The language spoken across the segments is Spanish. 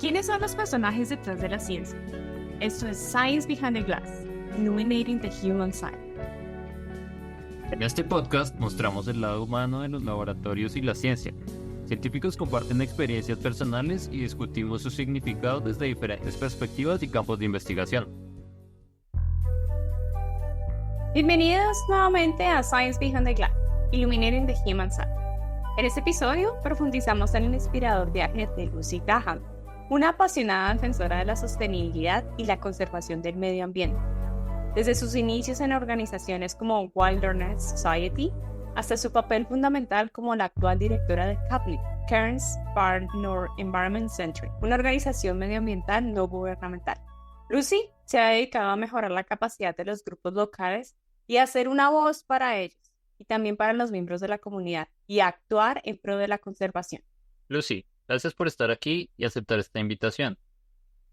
¿Quiénes son los personajes detrás de la ciencia? Esto es Science Behind the Glass, Illuminating the Human Side. En este podcast mostramos el lado humano de los laboratorios y la ciencia. Científicos comparten experiencias personales y discutimos su significado desde diferentes perspectivas y campos de investigación. Bienvenidos nuevamente a Science Behind the Glass, Illuminating the Human Side. En este episodio profundizamos en el inspirador viaje de Lucy Graham, una apasionada defensora de la sostenibilidad y la conservación del medio ambiente. Desde sus inicios en organizaciones como Wilderness Society hasta su papel fundamental como la actual directora de CAPNIC, Cairns Park-North Environment Center, una organización medioambiental no gubernamental. Lucy se ha dedicado a mejorar la capacidad de los grupos locales y a ser una voz para ellos y también para los miembros de la comunidad y a actuar en pro de la conservación. Lucy, gracias por estar aquí y aceptar esta invitación.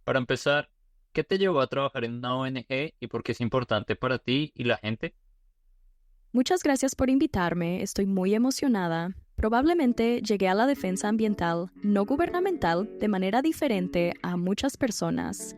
Para empezar, ¿qué te llevó a trabajar en una ONG y por qué es importante para ti y la gente? Muchas gracias por invitarme, estoy muy emocionada. Probablemente llegué a la defensa ambiental no gubernamental de manera diferente a muchas personas.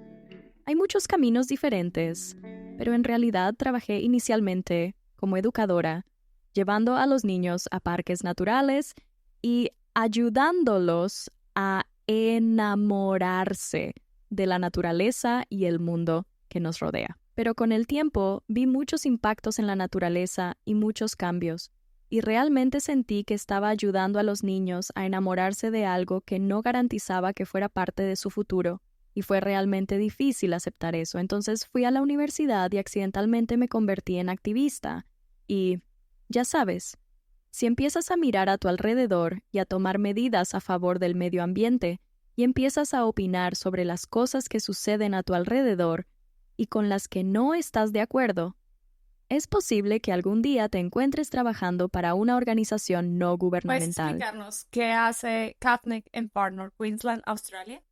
Hay muchos caminos diferentes, pero en realidad trabajé inicialmente como educadora, llevando a los niños a parques naturales y ayudándolos a enamorarse de la naturaleza y el mundo que nos rodea. Pero con el tiempo vi muchos impactos en la naturaleza y muchos cambios, y realmente sentí que estaba ayudando a los niños a enamorarse de algo que no garantizaba que fuera parte de su futuro, y fue realmente difícil aceptar eso. Entonces fui a la universidad y accidentalmente me convertí en activista. Y, ya sabes, si empiezas a mirar a tu alrededor y a tomar medidas a favor del medio ambiente, y empiezas a opinar sobre las cosas que suceden a tu alrededor y con las que no estás de acuerdo, es posible que algún día te encuentres trabajando para una organización no ¿Puedes gubernamental. explicarnos qué hace CAPNIC en Park-North Queensland, Australia?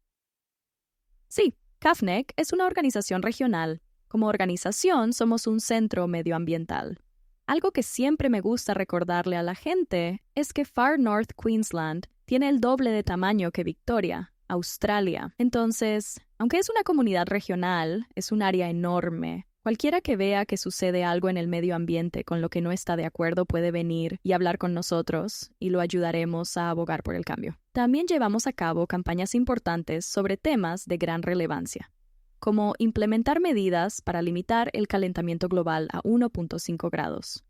Sí, CAFNEC es una organización regional. Como organización somos un centro medioambiental. Algo que siempre me gusta recordarle a la gente es que Far North Queensland tiene el doble de tamaño que Victoria, Australia. Entonces, aunque es una comunidad regional, es un área enorme. Cualquiera que vea que sucede algo en el medio ambiente con lo que no está de acuerdo puede venir y hablar con nosotros y lo ayudaremos a abogar por el cambio. También llevamos a cabo campañas importantes sobre temas de gran relevancia, como implementar medidas para limitar el calentamiento global a 1.5 grados,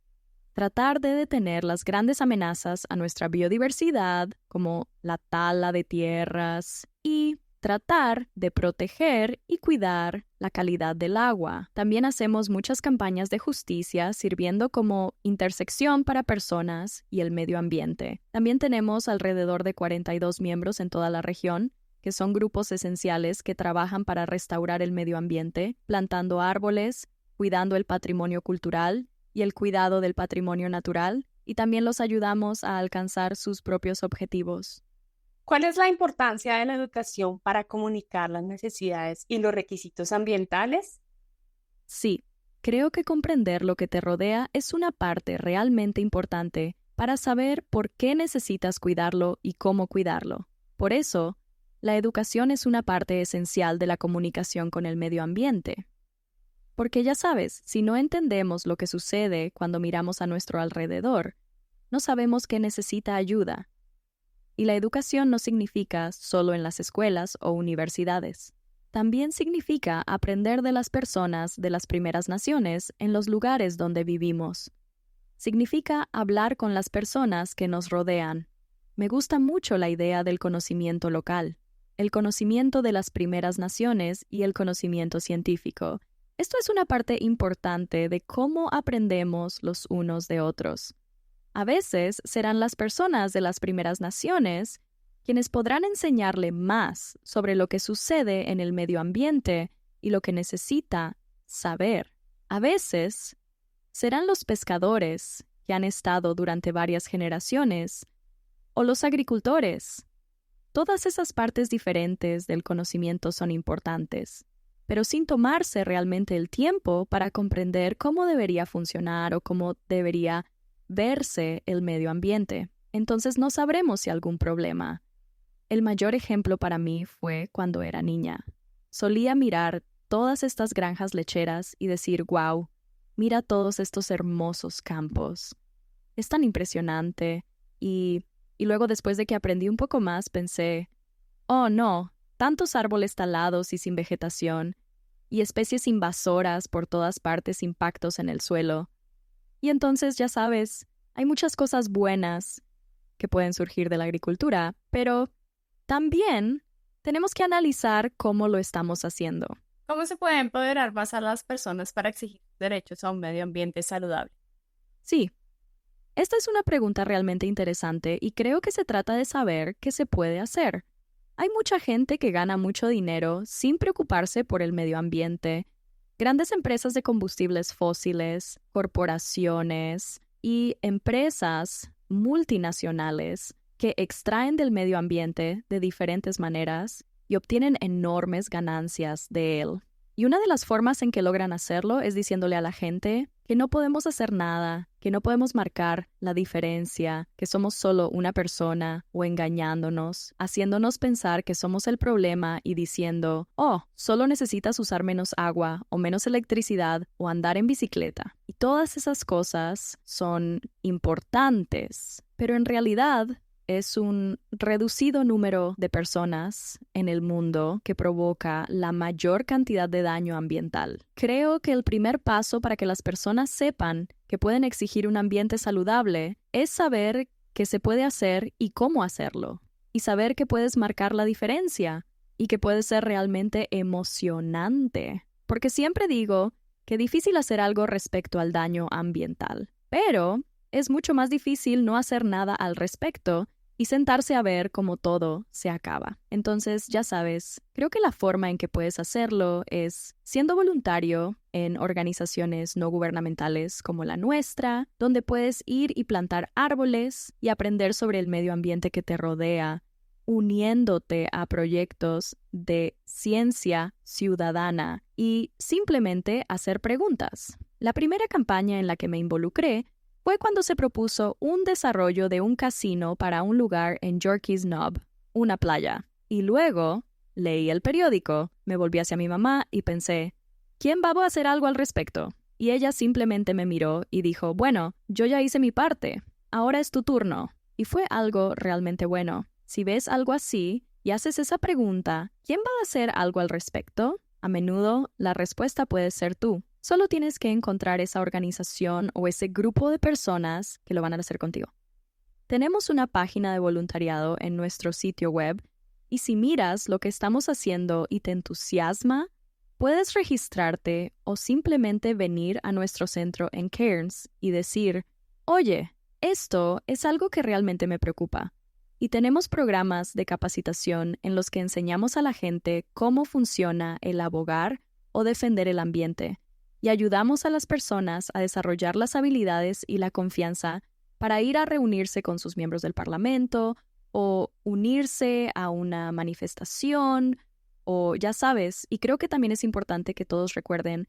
tratar de detener las grandes amenazas a nuestra biodiversidad, como la tala de tierras, y tratar de proteger y cuidar la calidad del agua. También hacemos muchas campañas de justicia sirviendo como intersección para personas y el medio ambiente. También tenemos alrededor de 42 miembros en toda la región, que son grupos esenciales que trabajan para restaurar el medio ambiente, plantando árboles, cuidando el patrimonio cultural y el cuidado del patrimonio natural, y también los ayudamos a alcanzar sus propios objetivos. ¿Cuál es la importancia de la educación para comunicar las necesidades y los requisitos ambientales? Sí, creo que comprender lo que te rodea es una parte realmente importante para saber por qué necesitas cuidarlo y cómo cuidarlo. Por eso, la educación es una parte esencial de la comunicación con el medio ambiente. Porque ya sabes, si no entendemos lo que sucede cuando miramos a nuestro alrededor, no sabemos qué necesita ayuda. Y la educación no significa solo en las escuelas o universidades. También significa aprender de las personas de las primeras naciones en los lugares donde vivimos. Significa hablar con las personas que nos rodean. Me gusta mucho la idea del conocimiento local, el conocimiento de las primeras naciones y el conocimiento científico. Esto es una parte importante de cómo aprendemos los unos de otros. A veces serán las personas de las primeras naciones quienes podrán enseñarle más sobre lo que sucede en el medio ambiente y lo que necesita saber. A veces serán los pescadores que han estado durante varias generaciones o los agricultores. Todas esas partes diferentes del conocimiento son importantes, pero sin tomarse realmente el tiempo para comprender cómo debería funcionar o cómo debería verse el medio ambiente. Entonces no sabremos si hay algún problema. El mayor ejemplo para mí fue cuando era niña. Solía mirar todas estas granjas lecheras y decir, wow, mira todos estos hermosos campos. Es tan impresionante. Y luego después de que aprendí un poco más pensé, oh no, tantos árboles talados y sin vegetación, y especies invasoras por todas partes, impactos en el suelo. Y entonces, ya sabes, hay muchas cosas buenas que pueden surgir de la agricultura, pero también tenemos que analizar cómo lo estamos haciendo. ¿Cómo se puede empoderar más a las personas para exigir derechos a un medio ambiente saludable? Sí, esta es una pregunta realmente interesante y creo que se trata de saber qué se puede hacer. Hay mucha gente que gana mucho dinero sin preocuparse por el medio ambiente. Grandes empresas de combustibles fósiles, corporaciones y empresas multinacionales que extraen del medio ambiente de diferentes maneras y obtienen enormes ganancias de él. Y una de las formas en que logran hacerlo es diciéndole a la gente que no podemos hacer nada, que no podemos marcar la diferencia, que somos solo una persona o engañándonos, haciéndonos pensar que somos el problema y diciendo, oh, solo necesitas usar menos agua o menos electricidad o andar en bicicleta. Y todas esas cosas son importantes, pero en realidad es un reducido número de personas en el mundo que provoca la mayor cantidad de daño ambiental. Creo que el primer paso para que las personas sepan que pueden exigir un ambiente saludable es saber qué se puede hacer y cómo hacerlo, y saber que puedes marcar la diferencia y que puede ser realmente emocionante. Porque siempre digo que es difícil hacer algo respecto al daño ambiental, pero es mucho más difícil no hacer nada al respecto y sentarse a ver cómo todo se acaba. Entonces, ya sabes, creo que la forma en que puedes hacerlo es siendo voluntario en organizaciones no gubernamentales como la nuestra, donde puedes ir y plantar árboles y aprender sobre el medio ambiente que te rodea, uniéndote a proyectos de ciencia ciudadana y simplemente hacer preguntas. La primera campaña en la que me involucré fue cuando se propuso un desarrollo de un casino para un lugar en Yorkeys Knob, una playa. Y luego leí el periódico, me volví hacia mi mamá y pensé, ¿quién va a hacer algo al respecto? Y ella simplemente me miró y dijo, bueno, yo ya hice mi parte, ahora es tu turno. Y fue algo realmente bueno. Si ves algo así y haces esa pregunta, ¿quién va a hacer algo al respecto? A menudo la respuesta puede ser tú. Solo tienes que encontrar esa organización o ese grupo de personas que lo van a hacer contigo. Tenemos una página de voluntariado en nuestro sitio web y si miras lo que estamos haciendo y te entusiasma, puedes registrarte o simplemente venir a nuestro centro en Cairns y decir, oye, esto es algo que realmente me preocupa. Y tenemos programas de capacitación en los que enseñamos a la gente cómo funciona el abogar o defender el ambiente. Y ayudamos a las personas a desarrollar las habilidades y la confianza para ir a reunirse con sus miembros del Parlamento o unirse a una manifestación o ya sabes, y creo que también es importante que todos recuerden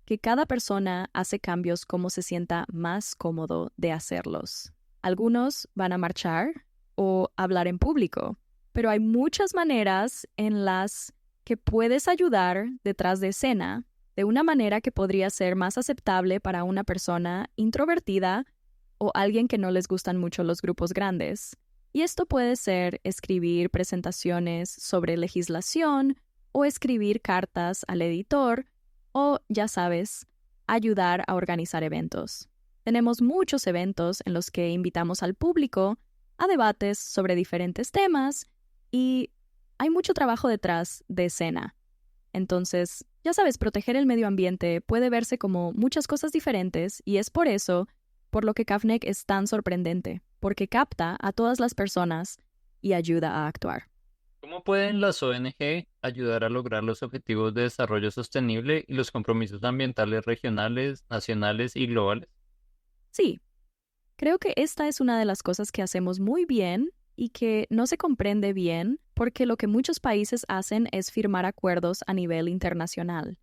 que cada persona hace cambios como se sienta más cómodo de hacerlos. Algunos van a marchar o hablar en público, pero hay muchas maneras en las que puedes ayudar detrás de escena de una manera que podría ser más aceptable para una persona introvertida o alguien que no les gustan mucho los grupos grandes. Y esto puede ser escribir presentaciones sobre legislación o escribir cartas al editor o, ya sabes, ayudar a organizar eventos. Tenemos muchos eventos en los que invitamos al público a debates sobre diferentes temas y hay mucho trabajo detrás de escena. Entonces, ya sabes, proteger el medio ambiente puede verse como muchas cosas diferentes y es por eso por lo que CAFNEC es tan sorprendente, porque capta a todas las personas y ayuda a actuar. ¿Cómo pueden las ONG ayudar a lograr los objetivos de desarrollo sostenible y los compromisos ambientales regionales, nacionales y globales? Sí, creo que esta es una de las cosas que hacemos muy bien y que no se comprende bien porque lo que muchos países hacen es firmar acuerdos a nivel internacional.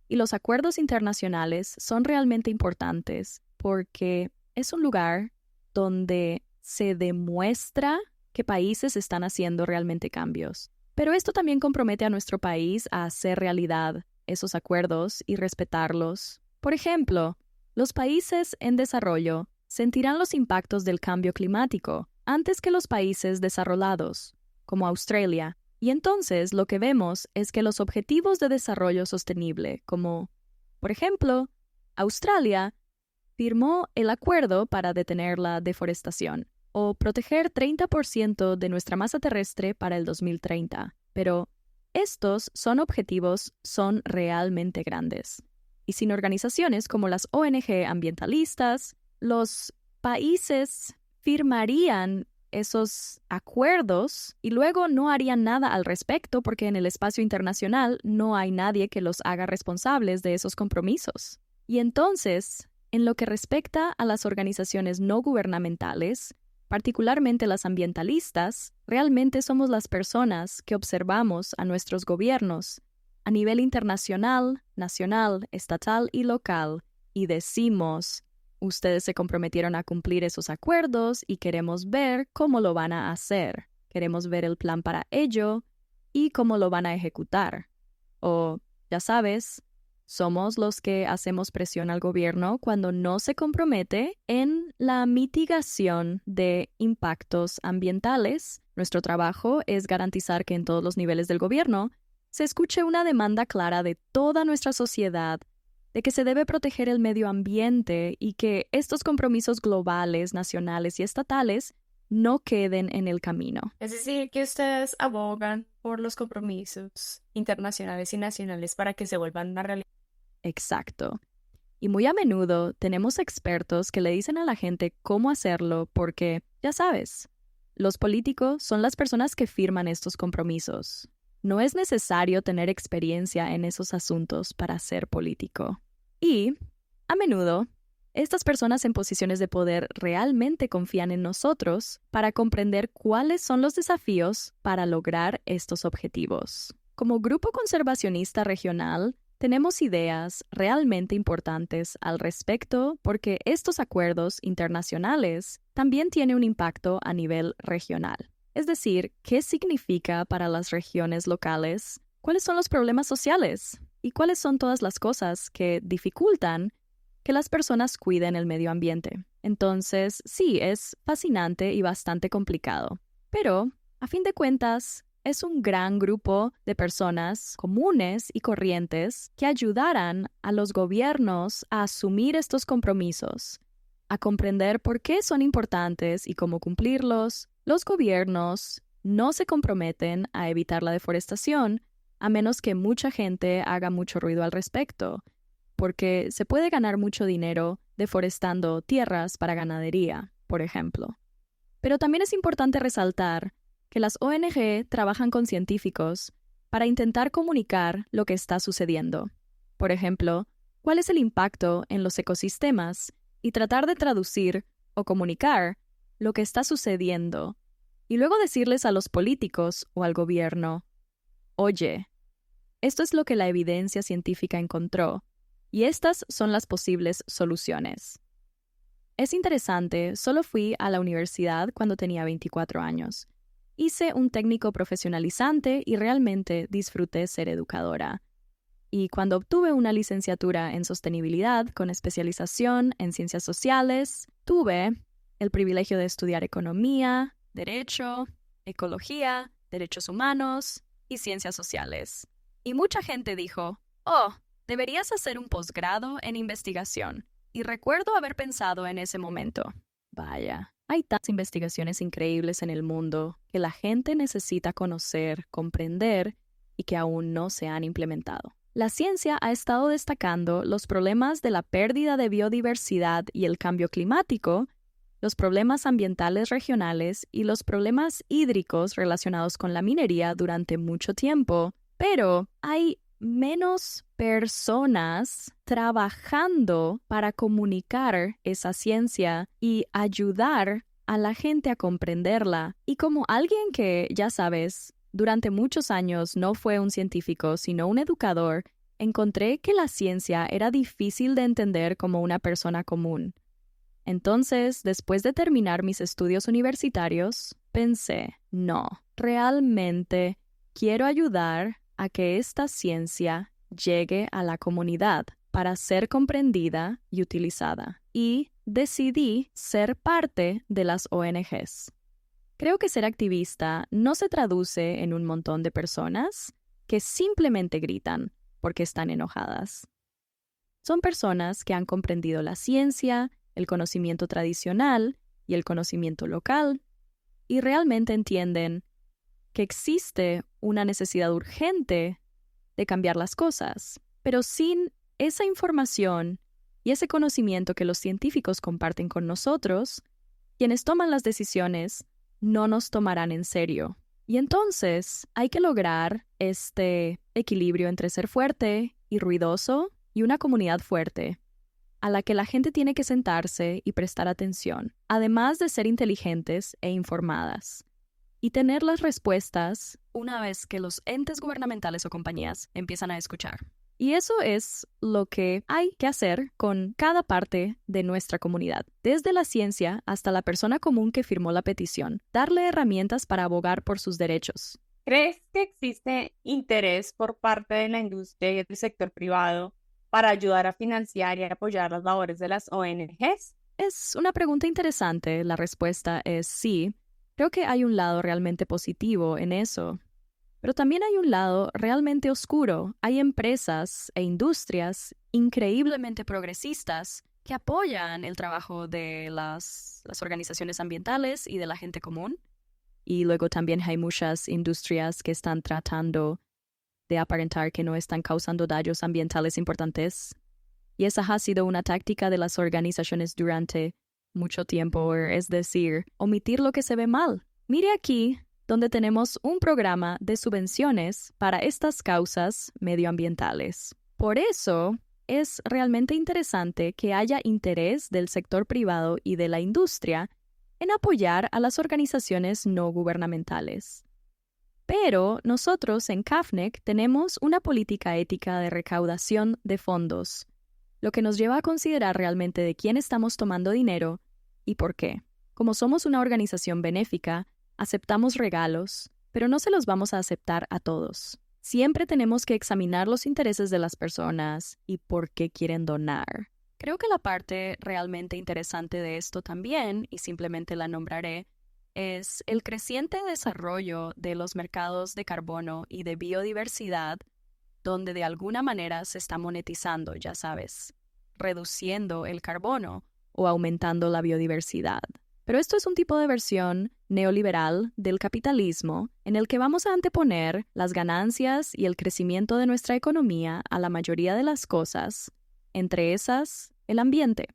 Y los acuerdos internacionales son realmente importantes porque es un lugar donde se demuestra que países están haciendo realmente cambios. Pero esto también compromete a nuestro país a hacer realidad esos acuerdos y respetarlos. Por ejemplo, los países en desarrollo sentirán los impactos del cambio climático antes que los países desarrollados, como Australia. Y entonces lo que vemos es que los objetivos de desarrollo sostenible, como, por ejemplo, Australia, firmó el acuerdo para detener la deforestación o proteger 30% de nuestra masa terrestre para el 2030. Pero estos son realmente grandes. Y sin organizaciones como las ONG ambientalistas, los países firmarían esos acuerdos y luego no harían nada al respecto porque en el espacio internacional no hay nadie que los haga responsables de esos compromisos. Y entonces, en lo que respecta a las organizaciones no gubernamentales, particularmente las ambientalistas, realmente somos las personas que observamos a nuestros gobiernos a nivel internacional, nacional, estatal y local, y decimos, ustedes se comprometieron a cumplir esos acuerdos y queremos ver cómo lo van a hacer. Queremos ver el plan para ello y cómo lo van a ejecutar. O, ya sabes, somos los que hacemos presión al gobierno cuando no se compromete en la mitigación de impactos ambientales. Nuestro trabajo es garantizar que en todos los niveles del gobierno se escuche una demanda clara de toda nuestra sociedad de que se debe proteger el medio ambiente y que estos compromisos globales, nacionales y estatales no queden en el camino. Es decir, que ustedes abogan por los compromisos internacionales y nacionales para que se vuelvan una realidad. Exacto. Y muy a menudo tenemos expertos que le dicen a la gente cómo hacerlo porque, ya sabes, los políticos son las personas que firman estos compromisos. No es necesario tener experiencia en esos asuntos para ser político. Y, a menudo, estas personas en posiciones de poder realmente confían en nosotros para comprender cuáles son los desafíos para lograr estos objetivos. Como grupo conservacionista regional, tenemos ideas realmente importantes al respecto porque estos acuerdos internacionales también tienen un impacto a nivel regional. Es decir, ¿qué significa para las regiones locales? ¿Cuáles son los problemas sociales? ¿Y cuáles son todas las cosas que dificultan que las personas cuiden el medio ambiente? Entonces, sí, es fascinante y bastante complicado. Pero, a fin de cuentas, es un gran grupo de personas comunes y corrientes que ayudarán a los gobiernos a asumir estos compromisos, a comprender por qué son importantes y cómo cumplirlos. Los gobiernos no se comprometen a evitar la deforestación a menos que mucha gente haga mucho ruido al respecto, porque se puede ganar mucho dinero deforestando tierras para ganadería, por ejemplo. Pero también es importante resaltar que las ONG trabajan con científicos para intentar comunicar lo que está sucediendo. Por ejemplo, cuál es el impacto en los ecosistemas y tratar de traducir o comunicar lo que está sucediendo y luego decirles a los políticos o al gobierno, oye, esto es lo que la evidencia científica encontró y estas son las posibles soluciones. Es interesante, solo fui a la universidad cuando tenía 24 años. Hice un técnico profesionalizante y realmente disfruté ser educadora. Y cuando obtuve una licenciatura en sostenibilidad con especialización en ciencias sociales, tuve el privilegio de estudiar economía, derecho, ecología, derechos humanos y ciencias sociales. Y mucha gente dijo, oh, deberías hacer un posgrado en investigación. Y recuerdo haber pensado en ese momento, vaya, hay tantas investigaciones increíbles en el mundo que la gente necesita conocer, comprender y que aún no se han implementado. La ciencia ha estado destacando los problemas de la pérdida de biodiversidad y el cambio climático, los problemas ambientales regionales y los problemas hídricos relacionados con la minería durante mucho tiempo, pero hay menos personas trabajando para comunicar esa ciencia y ayudar a la gente a comprenderla. Y como alguien que, ya sabes, durante muchos años no fue un científico, sino un educador, encontré que la ciencia era difícil de entender como una persona común. Entonces, después de terminar mis estudios universitarios, pensé, no, realmente quiero ayudar a que esta ciencia llegue a la comunidad para ser comprendida y utilizada. Y decidí ser parte de las ONGs. Creo que ser activista no se traduce en un montón de personas que simplemente gritan porque están enojadas. Son personas que han comprendido la ciencia, el conocimiento tradicional y el conocimiento local y realmente entienden que existe una necesidad urgente de cambiar las cosas, pero sin esa información y ese conocimiento que los científicos comparten con nosotros, quienes toman las decisiones no nos tomarán en serio. Y entonces hay que lograr este equilibrio entre ser fuerte y ruidoso y una comunidad fuerte, a la que la gente tiene que sentarse y prestar atención, además de ser inteligentes e informadas, y tener las respuestas una vez que los entes gubernamentales o compañías empiezan a escuchar. Y eso es lo que hay que hacer con cada parte de nuestra comunidad, desde la ciencia hasta la persona común que firmó la petición, darle herramientas para abogar por sus derechos. ¿Crees que existe interés por parte de la industria y del sector privado para ayudar a financiar y apoyar las labores de las ONGs? Es una pregunta interesante. La respuesta es sí. Creo que hay un lado realmente positivo en eso. Pero también hay un lado realmente oscuro. Hay empresas e industrias increíblemente progresistas que apoyan el trabajo de las organizaciones ambientales y de la gente común. Y luego también hay muchas industrias que están tratando de aparentar que no están causando daños ambientales importantes. Y esa ha sido una táctica de las organizaciones durante mucho tiempo, es decir, omitir lo que se ve mal. Mire aquí, donde tenemos un programa de subvenciones para estas causas medioambientales. Por eso, es realmente interesante que haya interés del sector privado y de la industria en apoyar a las organizaciones no gubernamentales. Pero nosotros en CAFNEC tenemos una política ética de recaudación de fondos, lo que nos lleva a considerar realmente de quién estamos tomando dinero y por qué. Como somos una organización benéfica, aceptamos regalos, pero no se los vamos a aceptar a todos. Siempre tenemos que examinar los intereses de las personas y por qué quieren donar. Creo que la parte realmente interesante de esto también, y simplemente la nombraré, es el creciente desarrollo de los mercados de carbono y de biodiversidad, donde de alguna manera se está monetizando, ya sabes, reduciendo el carbono o aumentando la biodiversidad. Pero esto es un tipo de versión neoliberal del capitalismo en el que vamos a anteponer las ganancias y el crecimiento de nuestra economía a la mayoría de las cosas, entre esas, el ambiente.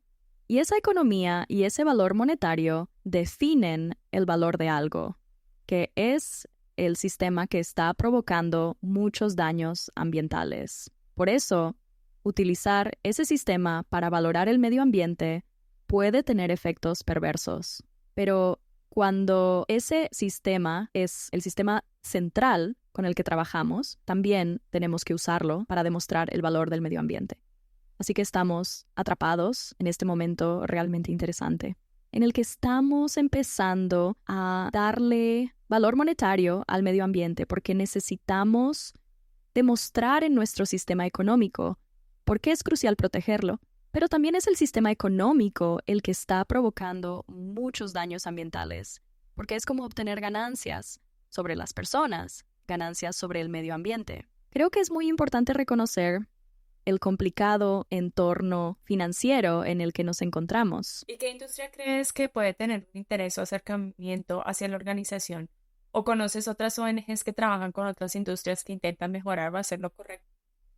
Y esa economía y ese valor monetario definen el valor de algo, que es el sistema que está provocando muchos daños ambientales. Por eso, utilizar ese sistema para valorar el medio ambiente puede tener efectos perversos. Pero cuando ese sistema es el sistema central con el que trabajamos, también tenemos que usarlo para demostrar el valor del medio ambiente. Así que estamos atrapados en este momento realmente interesante, en el que estamos empezando a darle valor monetario al medio ambiente porque necesitamos demostrar en nuestro sistema económico por qué es crucial protegerlo. Pero también es el sistema económico el que está provocando muchos daños ambientales, porque es como obtener ganancias sobre las personas, ganancias sobre el medio ambiente. Creo que es muy importante reconocer el complicado entorno financiero en el que nos encontramos. ¿Y qué industria crees que puede tener un interés o acercamiento hacia la organización? ¿O conoces otras ONGs que trabajan con otras industrias que intentan mejorar o hacer lo correcto?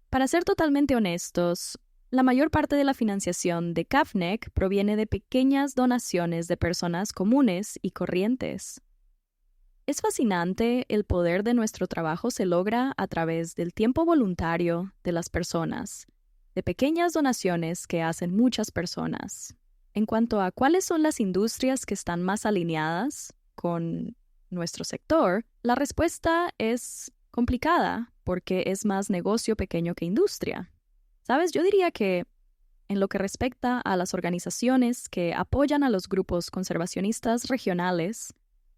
Para ser totalmente honestos, la mayor parte de la financiación de CAFNEC proviene de pequeñas donaciones de personas comunes y corrientes. Es fascinante el poder de nuestro trabajo se logra a través del tiempo voluntario de las personas, de pequeñas donaciones que hacen muchas personas. En cuanto a cuáles son las industrias que están más alineadas con nuestro sector, la respuesta es complicada porque es más negocio pequeño que industria. ¿Sabes? Yo diría que en lo que respecta a las organizaciones que apoyan a los grupos conservacionistas regionales,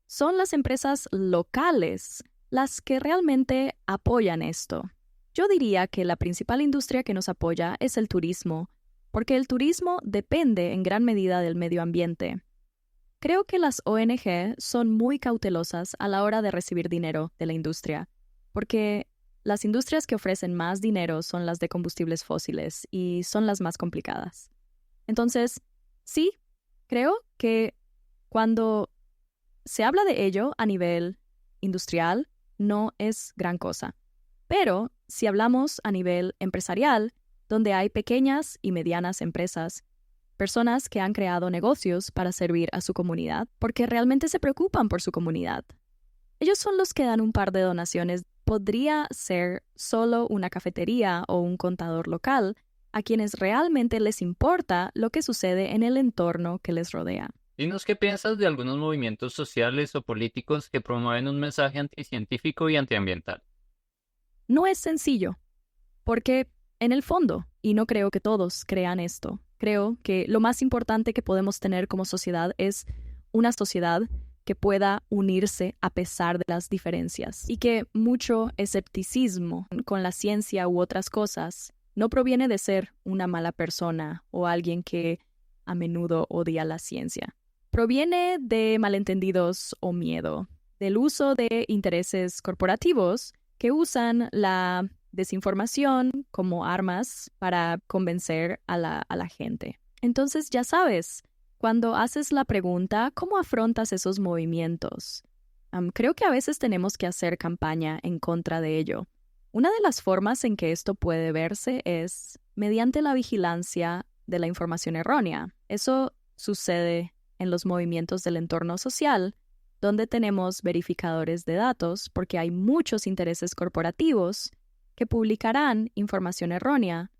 son las empresas locales las que realmente apoyan esto. Yo diría que la principal industria que nos apoya es el turismo, porque el turismo depende en gran medida del medio ambiente. Creo que las ONG son muy cautelosas a la hora de recibir dinero de la industria, porque las industrias que ofrecen más dinero son las de combustibles fósiles y son las más complicadas. Entonces, sí, creo que cuando se habla de ello a nivel industrial, no es gran cosa. Pero si hablamos a nivel empresarial, donde hay pequeñas y medianas empresas, personas que han creado negocios para servir a su comunidad, porque realmente se preocupan por su comunidad. Ellos son los que dan un par de donaciones. Podría ser solo una cafetería o un contador local, a quienes realmente les importa lo que sucede en el entorno que les rodea. Dinos qué piensas de algunos movimientos sociales o políticos que promueven un mensaje anticientífico y antiambiental. No es sencillo, porque en el fondo, y no creo que todos crean esto, creo que lo más importante que podemos tener como sociedad es una sociedad que pueda unirse a pesar de las diferencias y que mucho escepticismo con la ciencia u otras cosas no proviene de ser una mala persona o alguien que a menudo odia la ciencia. Proviene de malentendidos o miedo, del uso de intereses corporativos que usan la desinformación como armas para convencer a la gente. Entonces, ya sabes, cuando haces la pregunta, ¿cómo afrontas esos movimientos? Creo que a veces tenemos que hacer campaña en contra de ello. Una de las formas en que esto puede verse es mediante la vigilancia de la información errónea. Eso sucede en los movimientos del entorno social, donde tenemos verificadores de datos porque hay muchos intereses corporativos que publicarán información errónea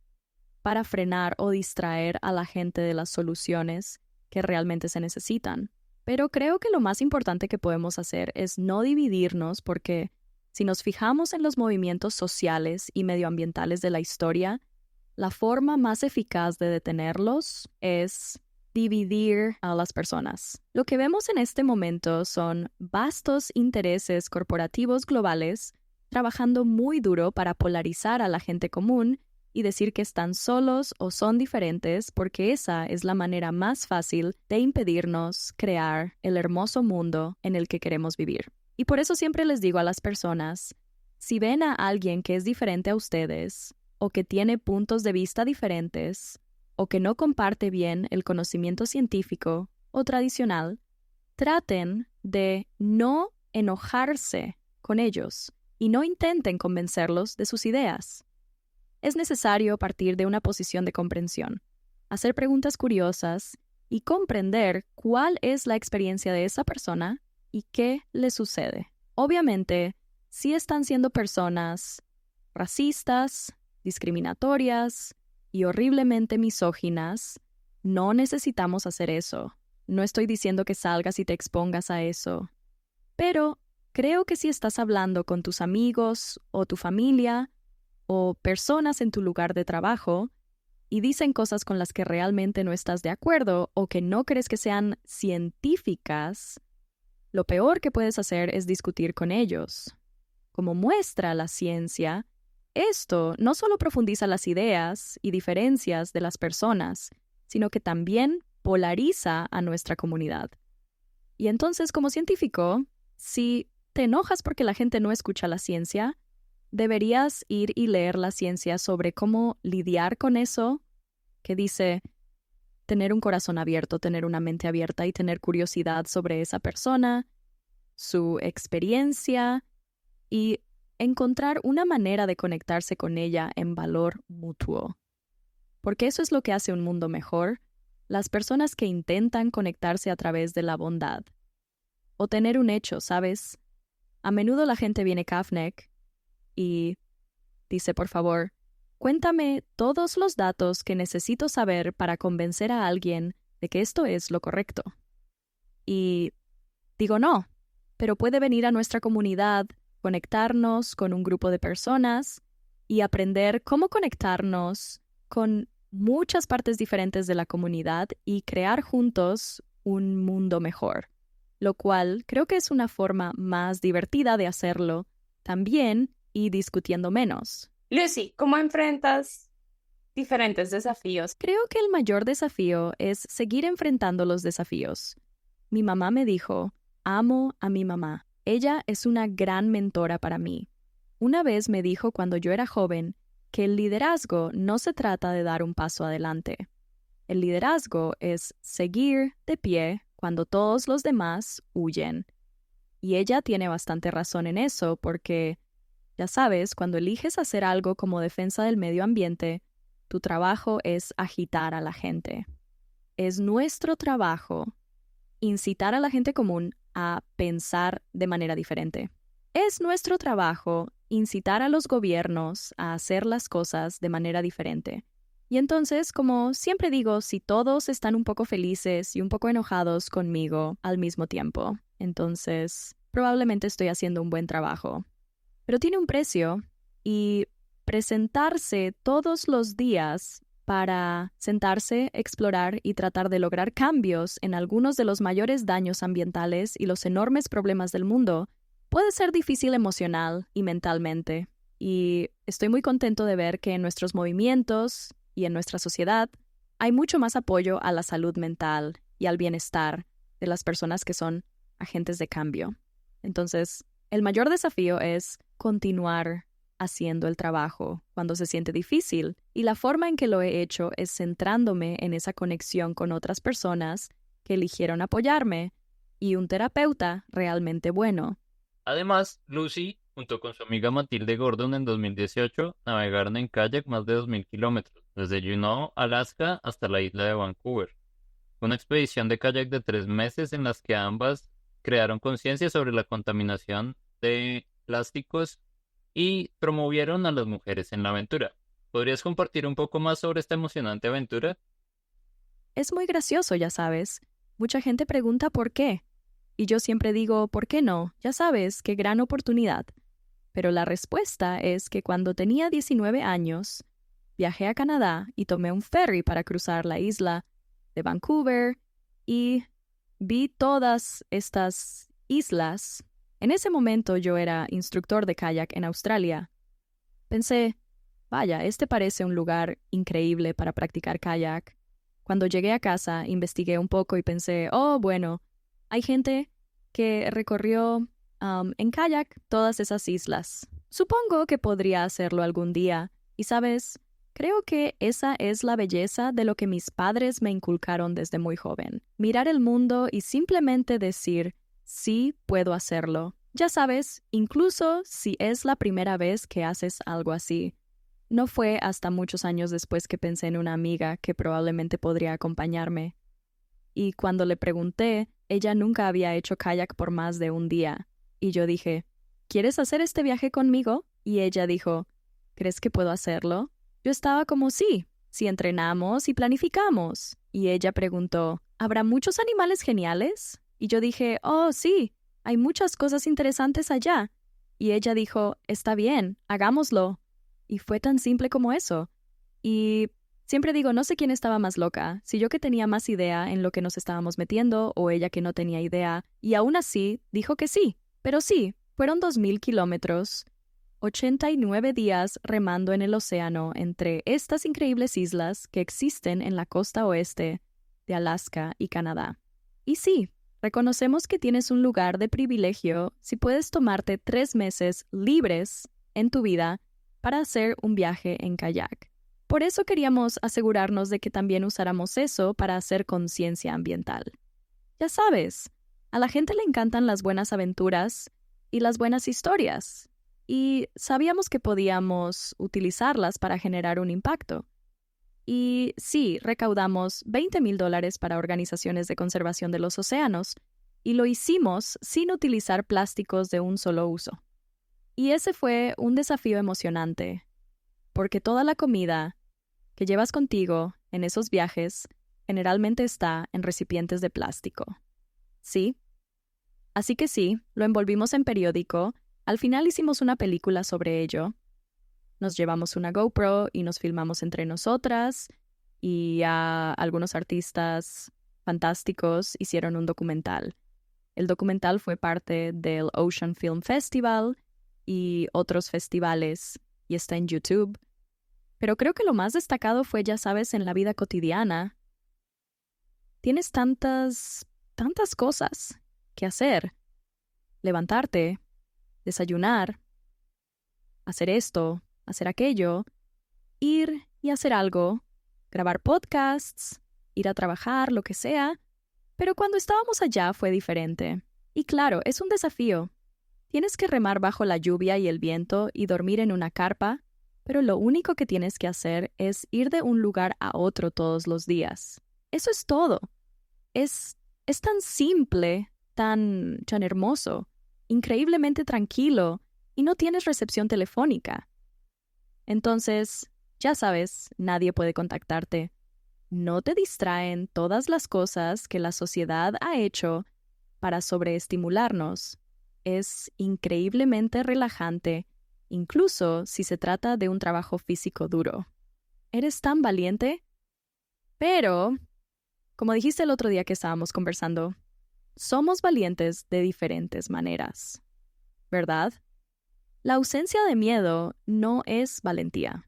para frenar o distraer a la gente de las soluciones que realmente se necesitan. Pero creo que lo más importante que podemos hacer es no dividirnos porque si nos fijamos en los movimientos sociales y medioambientales de la historia, la forma más eficaz de detenerlos es dividir a las personas. Lo que vemos en este momento son vastos intereses corporativos globales trabajando muy duro para polarizar a la gente común y decir que están solos o son diferentes porque esa es la manera más fácil de impedirnos crear el hermoso mundo en el que queremos vivir. Y por eso siempre les digo a las personas, si ven a alguien que es diferente a ustedes o que tiene puntos de vista diferentes, o que no comparte bien el conocimiento científico o tradicional, traten de no enojarse con ellos y no intenten convencerlos de sus ideas. Es necesario partir de una posición de comprensión, hacer preguntas curiosas y comprender cuál es la experiencia de esa persona y qué le sucede. Obviamente, si están siendo personas racistas, discriminatorias, y horriblemente misóginas, no necesitamos hacer eso. No estoy diciendo que salgas y te expongas a eso. Pero creo que si estás hablando con tus amigos o tu familia o personas en tu lugar de trabajo y dicen cosas con las que realmente no estás de acuerdo o que no crees que sean científicas, lo peor que puedes hacer es discutir con ellos. Como muestra la ciencia, esto no solo profundiza las ideas y diferencias de las personas, sino que también polariza a nuestra comunidad. Y entonces, como científico, si te enojas porque la gente no escucha la ciencia, deberías ir y leer la ciencia sobre cómo lidiar con eso, que dice tener un corazón abierto, tener una mente abierta y tener curiosidad sobre esa persona, su experiencia y encontrar una manera de conectarse con ella en valor mutuo. Porque eso es lo que hace un mundo mejor, las personas que intentan conectarse a través de la bondad. O tener un hecho, ¿sabes? A menudo la gente viene Kafnek y dice, por favor, cuéntame todos los datos que necesito saber para convencer a alguien de que esto es lo correcto. Y digo no, pero puede venir a nuestra comunidad, conectarnos con un grupo de personas y aprender cómo conectarnos con muchas partes diferentes de la comunidad y crear juntos un mundo mejor, lo cual creo que es una forma más divertida de hacerlo también y discutiendo menos. Lucy, ¿cómo enfrentas diferentes desafíos? Creo que el mayor desafío es seguir enfrentando los desafíos. Mi mamá me dijo, amo a mi mamá. Ella es una gran mentora para mí. Una vez me dijo cuando yo era joven que el liderazgo no se trata de dar un paso adelante. El liderazgo es seguir de pie cuando todos los demás huyen. Y ella tiene bastante razón en eso porque, ya sabes, cuando eliges hacer algo como defensa del medio ambiente, tu trabajo es agitar a la gente. Es nuestro trabajo incitar a la gente común a pensar de manera diferente. Es nuestro trabajo incitar a los gobiernos a hacer las cosas de manera diferente. Y entonces, como siempre digo, si todos están un poco felices y un poco enojados conmigo al mismo tiempo, entonces probablemente estoy haciendo un buen trabajo. Pero tiene un precio y presentarse todos los días para sentarse, explorar y tratar de lograr cambios en algunos de los mayores daños ambientales y los enormes problemas del mundo puede ser difícil emocional y mentalmente. Y estoy muy contento de ver que en nuestros movimientos y en nuestra sociedad hay mucho más apoyo a la salud mental y al bienestar de las personas que son agentes de cambio. Entonces, el mayor desafío es continuar haciendo el trabajo cuando se siente difícil, y la forma en que lo he hecho es centrándome en esa conexión con otras personas que eligieron apoyarme y un terapeuta realmente bueno. Además, Lucy, junto con su amiga Matilde Gordon en 2018, navegaron en kayak más de 2.000 kilómetros, desde Juneau, Alaska, hasta la isla de Vancouver. Fue una expedición de kayak de 3 meses en las que ambas crearon conciencia sobre la contaminación de plásticos y promovieron a las mujeres en la aventura. ¿Podrías compartir un poco más sobre esta emocionante aventura? Es muy gracioso, ya sabes. Mucha gente pregunta por qué. Y yo siempre digo, ¿por qué no? Ya sabes, qué gran oportunidad. Pero la respuesta es que cuando tenía 19 años, viajé a Canadá y tomé un ferry para cruzar la isla de Vancouver y vi todas estas islas. En ese momento yo era instructor de kayak en Australia. Pensé, vaya, este parece un lugar increíble para practicar kayak. Cuando llegué a casa, investigué un poco y pensé, oh, bueno, hay gente que recorrió en kayak todas esas islas. Supongo que podría hacerlo algún día. Y sabes, creo que esa es la belleza de lo que mis padres me inculcaron desde muy joven. Mirar el mundo y simplemente decir, sí puedo hacerlo. Ya sabes, incluso si es la primera vez que haces algo así. No fue hasta muchos años después que pensé en una amiga que probablemente podría acompañarme. Y cuando le pregunté, ella nunca había hecho kayak por más de un día. Y yo dije, ¿quieres hacer este viaje conmigo? Y ella dijo, ¿crees que puedo hacerlo? Yo estaba como, sí, si entrenamos y planificamos. Y ella preguntó, ¿habrá muchos animales geniales? Y yo dije, oh, sí, hay muchas cosas interesantes allá. Y ella dijo, está bien, hagámoslo. Y fue tan simple como eso. Y siempre digo, no sé quién estaba más loca, si yo que tenía más idea en lo que nos estábamos metiendo o ella que no tenía idea, y aún así dijo que sí. Pero sí, fueron 2.000 kilómetros, 89 días remando en el océano entre estas increíbles islas que existen en la costa oeste de Alaska y Canadá. Y sí, reconocemos que tienes un lugar de privilegio si puedes tomarte 3 meses libres en tu vida para hacer un viaje en kayak. Por eso queríamos asegurarnos de que también usáramos eso para hacer conciencia ambiental. Ya sabes, a la gente le encantan las buenas aventuras y las buenas historias, y sabíamos que podíamos utilizarlas para generar un impacto. Y sí, recaudamos $20,000 para organizaciones de conservación de los océanos, y lo hicimos sin utilizar plásticos de un solo uso. Y ese fue un desafío emocionante, porque toda la comida que llevas contigo en esos viajes generalmente está en recipientes de plástico. ¿Sí? Así que sí, lo envolvimos en periódico, al final hicimos una película sobre ello. Nos llevamos una GoPro y nos filmamos entre nosotras, y algunos artistas fantásticos hicieron un documental. El documental fue parte del Ocean Film Festival y otros festivales y está en YouTube. Pero creo que lo más destacado fue, ya sabes, en la vida cotidiana. Tienes tantas cosas que hacer. Levantarte, desayunar, hacer esto, hacer aquello, ir y hacer algo, grabar podcasts, ir a trabajar, lo que sea. Pero cuando estábamos allá fue diferente. Y claro, es un desafío. Tienes que remar bajo la lluvia y el viento y dormir en una carpa, pero lo único que tienes que hacer es ir de un lugar a otro todos los días. Eso es todo. Es tan simple, tan hermoso, increíblemente tranquilo, y no tienes recepción telefónica. Entonces, ya sabes, nadie puede contactarte. No te distraen todas las cosas que la sociedad ha hecho para sobreestimularnos. Es increíblemente relajante, incluso si se trata de un trabajo físico duro. Eres tan valiente, pero, como dijiste el otro día que estábamos conversando, somos valientes de diferentes maneras, ¿verdad? La ausencia de miedo no es valentía.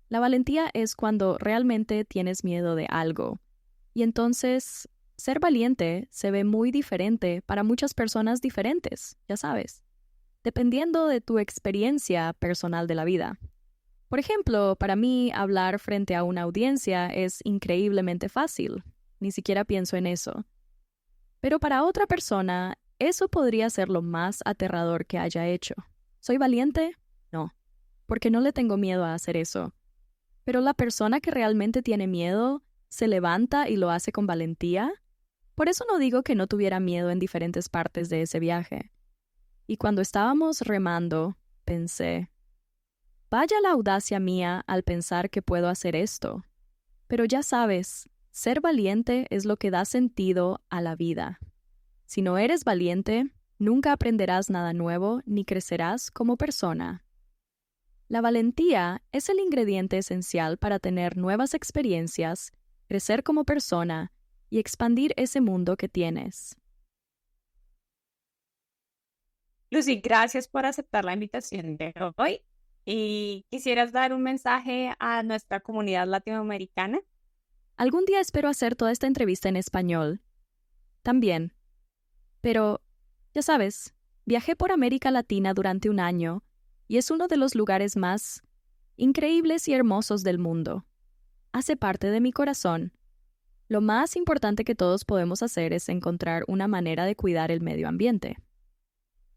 La valentía es cuando realmente tienes miedo de algo. Y entonces, ser valiente se ve muy diferente para muchas personas diferentes, ya sabes, dependiendo de tu experiencia personal de la vida. Por ejemplo, para mí, hablar frente a una audiencia es increíblemente fácil. Ni siquiera pienso en eso. Pero para otra persona, eso podría ser lo más aterrador que haya hecho. ¿Soy valiente? No, porque no le tengo miedo a hacer eso. Pero la persona que realmente tiene miedo se levanta y lo hace con valentía. Por eso no digo que no tuviera miedo en diferentes partes de ese viaje. Y cuando estábamos remando, pensé, vaya la audacia mía al pensar que puedo hacer esto. Pero ya sabes, ser valiente es lo que da sentido a la vida. Si no eres valiente, nunca aprenderás nada nuevo ni crecerás como persona. La valentía es el ingrediente esencial para tener nuevas experiencias, crecer como persona y expandir ese mundo que tienes. Lucy, gracias por aceptar la invitación de hoy. ¿Y quisieras dar un mensaje a nuestra comunidad latinoamericana? Algún día espero hacer toda esta entrevista en español. También. Pero, ya sabes, viajé por América Latina durante un año y es uno de los lugares más increíbles y hermosos del mundo. Hace parte de mi corazón. Lo más importante que todos podemos hacer es encontrar una manera de cuidar el medio ambiente.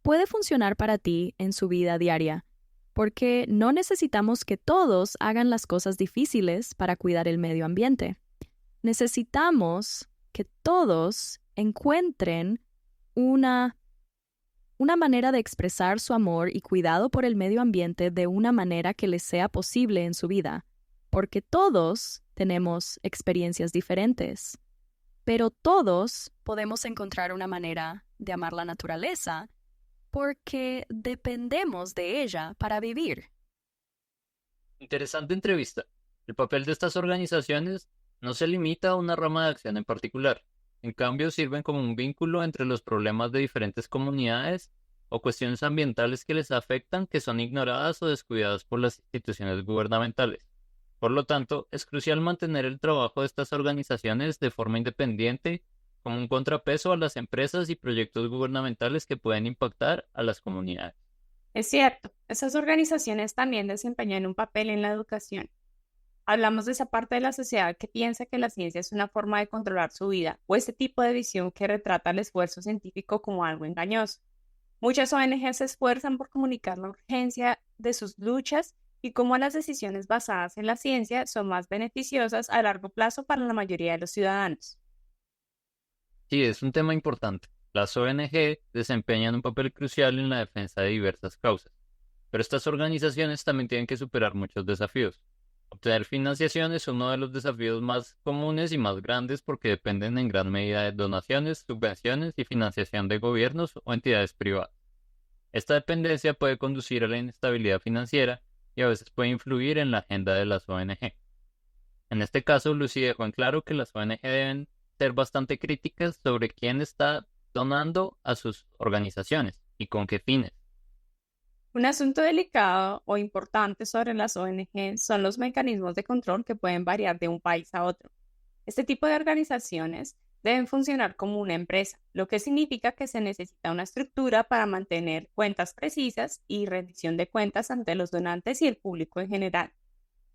Puede funcionar para ti en su vida diaria, porque no necesitamos que todos hagan las cosas difíciles para cuidar el medio ambiente. Necesitamos que todos encuentren una manera de expresar su amor y cuidado por el medio ambiente de una manera que les sea posible en su vida, porque todos tenemos experiencias diferentes, pero todos podemos encontrar una manera de amar la naturaleza porque dependemos de ella para vivir. Interesante entrevista. El papel de estas organizaciones no se limita a una rama de acción en particular. En cambio, sirven como un vínculo entre los problemas de diferentes comunidades o cuestiones ambientales que les afectan que son ignoradas o descuidadas por las instituciones gubernamentales. Por lo tanto, es crucial mantener el trabajo de estas organizaciones de forma independiente como un contrapeso a las empresas y proyectos gubernamentales que pueden impactar a las comunidades. Es cierto, esas organizaciones también desempeñan un papel en la educación. Hablamos de esa parte de la sociedad que piensa que la ciencia es una forma de controlar su vida o ese tipo de visión que retrata el esfuerzo científico como algo engañoso. Muchas ONG se esfuerzan por comunicar la urgencia de sus luchas y cómo las decisiones basadas en la ciencia son más beneficiosas a largo plazo para la mayoría de los ciudadanos. Sí, es un tema importante. Las ONG desempeñan un papel crucial en la defensa de diversas causas, pero estas organizaciones también tienen que superar muchos desafíos. Obtener financiación es uno de los desafíos más comunes y más grandes porque dependen en gran medida de donaciones, subvenciones y financiación de gobiernos o entidades privadas. Esta dependencia puede conducir a la inestabilidad financiera y a veces puede influir en la agenda de las ONG. En este caso, Lucy dejó en claro que las ONG deben ser bastante críticas sobre quién está donando a sus organizaciones y con qué fines. Un asunto delicado o importante sobre las ONG son los mecanismos de control que pueden variar de un país a otro. Este tipo de organizaciones deben funcionar como una empresa, lo que significa que se necesita una estructura para mantener cuentas precisas y rendición de cuentas ante los donantes y el público en general.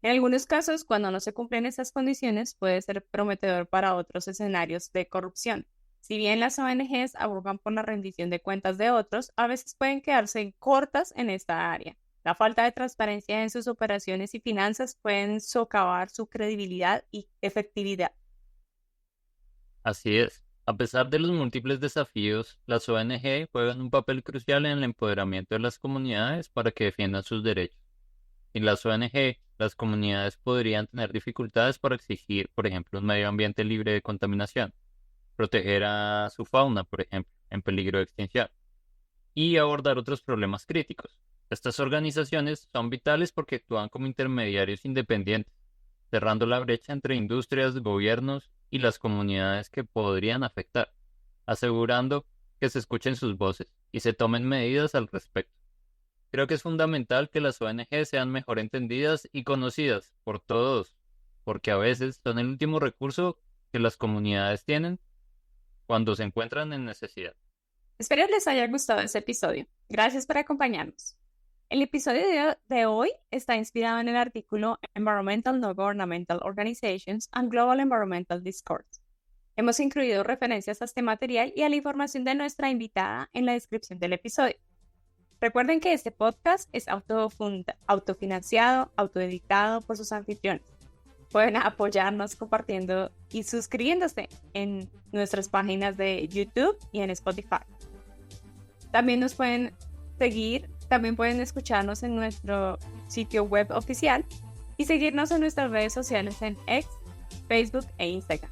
En algunos casos, cuando no se cumplen estas condiciones, puede ser prometedor para otros escenarios de corrupción. Si bien las ONGs abogan por la rendición de cuentas de otros, a veces pueden quedarse cortas en esta área. La falta de transparencia en sus operaciones y finanzas pueden socavar su credibilidad y efectividad. Así es. A pesar de los múltiples desafíos, las ONG juegan un papel crucial en el empoderamiento de las comunidades para que defiendan sus derechos. Sin las ONG, las comunidades podrían tener dificultades para exigir, por ejemplo, un medio ambiente libre de contaminación, proteger a su fauna, por ejemplo, en peligro de extinción, y abordar otros problemas críticos. Estas organizaciones son vitales porque actúan como intermediarios independientes, cerrando la brecha entre industrias, gobiernos y las comunidades que podrían afectar, asegurando que se escuchen sus voces y se tomen medidas al respecto. Creo que es fundamental que las ONG sean mejor entendidas y conocidas por todos, porque a veces son el último recurso que las comunidades tienen cuando se encuentran en necesidad. Espero les haya gustado este episodio. Gracias por acompañarnos. El episodio de hoy está inspirado en el artículo Environmental Non-Governmental Organizations and Global Environmental Discourse. Hemos incluido referencias a este material y a la información de nuestra invitada en la descripción del episodio. Recuerden que este podcast es autofinanciado, autoeditado por sus anfitriones. Pueden apoyarnos compartiendo y suscribiéndose en nuestras páginas de YouTube y en Spotify. También nos pueden seguir, también pueden escucharnos en nuestro sitio web oficial y seguirnos en nuestras redes sociales en X, Facebook e Instagram.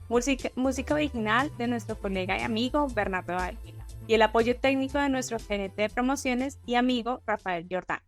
Música original de nuestro colega y amigo Bernardo Ávila y el apoyo técnico de nuestro gerente de promociones y amigo Rafael Jordán.